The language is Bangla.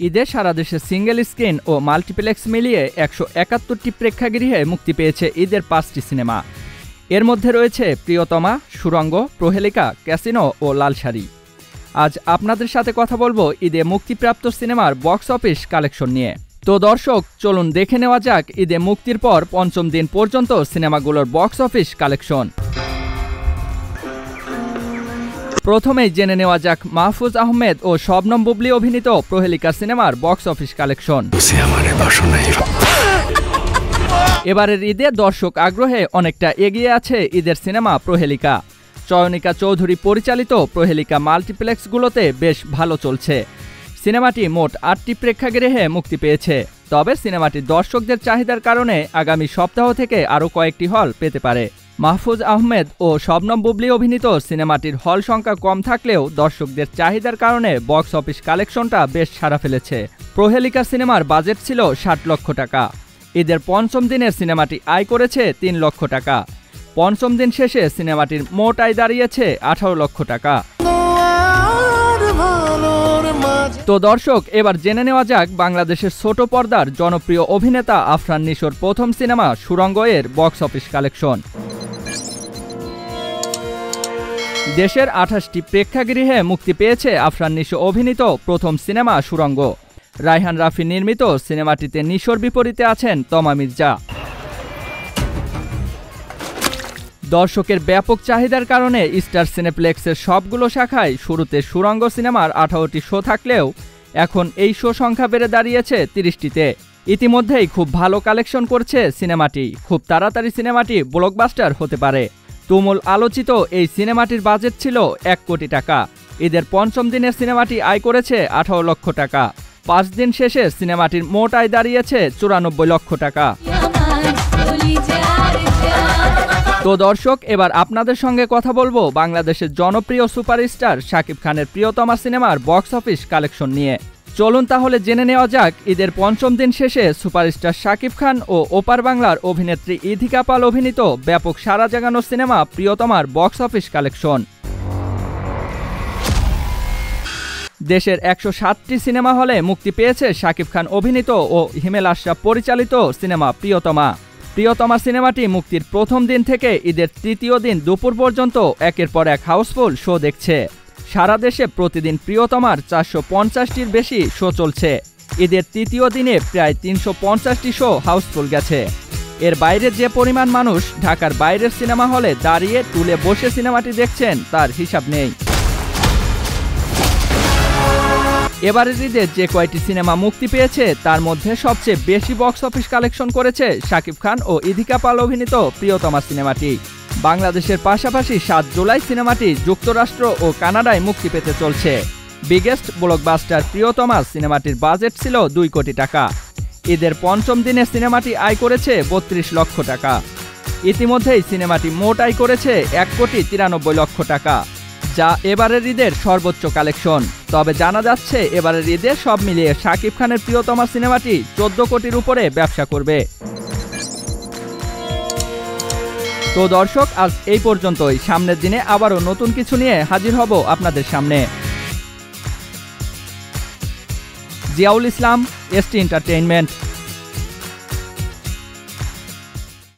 ঈদে সারা দেশে সিঙ্গেল স্ক্রিন ও মাল্টিপ্লেক্স মিলিয়ে ১৭১টি প্রেক্ষাগৃহে মুক্তি পেয়েছে ঈদের ৫টি সিনেমা। এর মধ্যে রয়েছে প্রিয়তমা, সুড়ঙ্গ, প্রহেলিকা, ক্যাসিনো ও লালসারি। আজ আপনাদের সাথে কথা বলবো ঈদে মুক্তিপ্রাপ্ত সিনেমার বক্স অফিস কালেকশন নিয়ে। তো দর্শক, চলুন দেখে নেওয়া যাক ঈদে মুক্তির পর পঞ্চম দিন পর্যন্ত সিনেমাগুলোর বক্স অফিস কালেকশন। প্রথমেই জেনে নেওয়া যাক মাহফুজ আহমেদ ও শবনম বুবলি অভিনীত প্রহেলিকা সিনেমার বক্স অফিস কালেকশন। এবারের ঈদে দর্শক আগ্রহে অনেকটা এগিয়ে আছে ঈদের সিনেমা প্রহেলিকা। চয়নিকা চৌধুরী পরিচালিত প্রহেলিকা মাল্টিপ্লেক্সগুলোতে বেশ ভালো চলছে। সিনেমাটি মোট ৮টি প্রেক্ষাগৃহে মুক্তি পেয়েছে। তবে সিনেমাটি দর্শকদের চাহিদার কারণে আগামী সপ্তাহ থেকে আরও কয়েকটি হল পেতে পারে। মাহফুজ আহমেদ ও শবনম বুবলি অভিনীত সিনেমাটির হল সংখ্যা কম থাকলেও দর্শকদের চাহিদার কারণে বক্স অফিস কালেকশনটা বেশ সাড়া ফেলেছে। প্রহেলিকা সিনেমার বাজেট ছিল ৬০ লক্ষ টাকা। ঈদের পঞ্চম দিনের সিনেমাটি আয় করেছে ৩ লক্ষ টাকা। পঞ্চম দিন শেষে সিনেমাটির মোট আয় দাঁড়িয়েছে ১৮ লক্ষ টাকা। তো দর্শক, এবার জেনে নেওয়া যাক বাংলাদেশের ছোট পর্দার জনপ্রিয় অভিনেতা আফরান নিশোর প্রথম সিনেমা সুড়ঙ্গ এর বক্স অফিস কালেকশন। দেশের ২৮টি প্রেক্ষাগৃহে মুক্তি পেয়েছে আফরান নিশো অভিনীত প্রথম সিনেমা সুড়ঙ্গ। রায়হান রাফি নির্মিত সিনেমাটিতে নিশোর বিপরীতে আছেন তমা মির্জা। দর্শকের ব্যাপক চাহিদার কারণে স্টার সিনেপ্লেক্সের সবগুলো শাখায় শুরুতে সুড়ঙ্গ সিনেমার ১৮টি শো থাকলেও এখন এই শো সংখ্যা বেড়ে দাঁড়িয়েছে ৩০টিতে। ইতিমধ্যেই খুব ভালো কালেকশন করছে সিনেমাটি। খুব তাড়াতাড়ি সিনেমাটি ব্লকবাস্টার হতে পারে। তুমুল আলোচিত এই সিনেমাটির বাজেট ছিল ১ কোটি টাকা। ঈদের পঞ্চম দিনের সিনেমাটি আয় করেছে ১৮ লক্ষ টাকা। ৫ দিন শেষে সিনেমাটির মোট আয় দাঁড়িয়েছে ৯৪ লক্ষ টাকা। তো দর্শক, এবার আপনাদের সঙ্গে কথা বলবো বাংলাদেশের জনপ্রিয় সুপারস্টার শাকিব খানের প্রিয়তমা সিনেমার বক্স অফিস কালেকশন নিয়ে। চলুন তাহলে জেনে নেওয়া যাক ঈদের পঞ্চম দিন শেষে সুপারস্টার শাকিব খান ও ওপার বাংলার অভিনেত্রী ইথিকা পাল অভিনীত ব্যাপক সাড়া জাগানো সিনেমা প্রিয়তমার বক্স অফিস কালেকশন। দেশের ১০৭টি সিনেমা হলে মুক্তি পেয়েছে শাকিব খান অভিনীত ও হিমেল আশরাফ পরিচালিত সিনেমা প্রিয়তমা। প্রিয়তমা সিনেমাটি মুক্তির প্রথম দিন থেকে ঈদের তৃতীয় দিন দুপুর পর্যন্ত একের পর এক হাউসফুল শো দেখছে। সারা দেশে প্রতিদিন প্রিয়তমার ৪৫০টির বেশি শো চলছে। ঈদের তৃতীয় দিনে প্রায় ৩৫০টি শো হাউসফুল গেছে। এর বাইরে যে পরিমাণ মানুষ ঢাকার বাইরের সিনেমা হলে দাঁড়িয়ে টুলে বসে সিনেমাটি দেখছেন তার হিসাব নেই। এবারের ঈদে যে কয়টি সিনেমা মুক্তি পেয়েছে তার মধ্যে সবচেয়ে বেশি বক্স অফিস কালেকশন করেছে শাকিব খান ও ইথিকা পাল অভিনীত প্রিয়তমা সিনেমাটি। বাংলাদেশের পাশাপাশি ৭ জুলাই সিনেমাটি যুক্তরাষ্ট্র ও কানাডায় মুক্তি পেতে চলছে। বিগেস্ট ব্লকবাস্টার প্রিয়তমা সিনেমাটির বাজেট ছিল ২ কোটি টাকা। ঈদের পঞ্চম দিনে সিনেমাটি আয় করেছে ৩২ লক্ষ টাকা। ইতিমধ্যেই সিনেমাটি মোট আয় করেছে ১ কোটি ৯৩ লক্ষ টাকা, যা এবারের ঈদের সর্বোচ্চ কালেকশন। তবে জানা যাচ্ছে এবারের ঈদে সব মিলিয়ে শাকিব খানের প্রিয়তমা সিনেমাটি ১৪ কোটির উপরে ব্যবসা করবে। তো দর্শক, আজ এই পর্যন্তই। সামনের দিনে আবারও নতুন কিছু নিয়ে হাজির হব আপনাদের সামনে। জিয়াউল ইসলাম, এসটি এন্টারটেইনমেন্ট।